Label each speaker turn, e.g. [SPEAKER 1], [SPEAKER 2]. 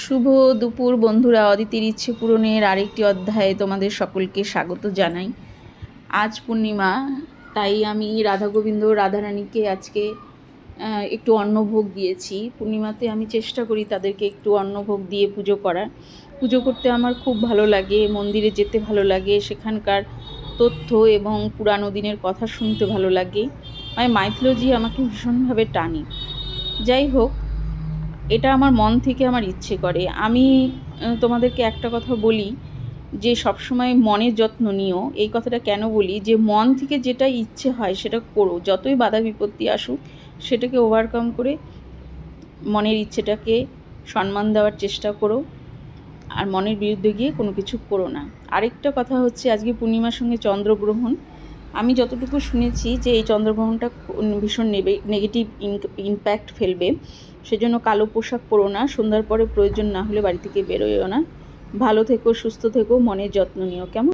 [SPEAKER 1] শুভ দুপুর বন্ধুরা, অদিতির ইচ্ছে পূরণের আরেকটি অধ্যায়ে তোমাদের সকলকে স্বাগত জানাই। আজ পূর্ণিমা, তাই আমি রাধা গোবিন্দ রাধারানীকে আজকে একটু অন্নভোগ দিয়েছি। পূর্ণিমাতে আমি চেষ্টা করি তাদেরকে একটু অন্নভোগ দিয়ে পুজো করার। পুজো করতে আমার খুব ভালো লাগে, মন্দিরে যেতে ভালো লাগে, সেখানকার তথ্য এবং পুরানো দিনের কথা শুনতে ভালো লাগে। মাইথোলজি আমাকে ভীষণভাবে টানে। যাই হোক, এটা আমার মন থেকে আমার ইচ্ছে করে। আমি তোমাদেরকে একটা কথা বলি যে সবসময় মনের যত্ন নিও। এই কথাটা কেন বলি, যে মন থেকে যেটা ইচ্ছে হয় সেটা করো, যতই বাধা বিপত্তি আসুক সেটাকে ওভারকাম করে মনের ইচ্ছেটাকে সম্মান দেওয়ার চেষ্টা করো, আর মনের বিরুদ্ধে গিয়ে কোনো কিছু করো না। আরেকটা কথা হচ্ছে, আজকে পূর্ণিমার সঙ্গে চন্দ্রগ্রহণ। আমি যতটুকু শুনেছি যে এই চন্দ্রগ্রহণটা ভীষণ নেগেটিভ ইম্প্যাক্ট ফেলবে, সেজন্য কালো পোশাক পরো না, সন্ধ্যার পরে প্রয়োজন না হলে বাড়ি থেকে বেরোয়ও না। ভালো থেকো, সুস্থ থেকো, মনের যত্ন নিও, কেমন?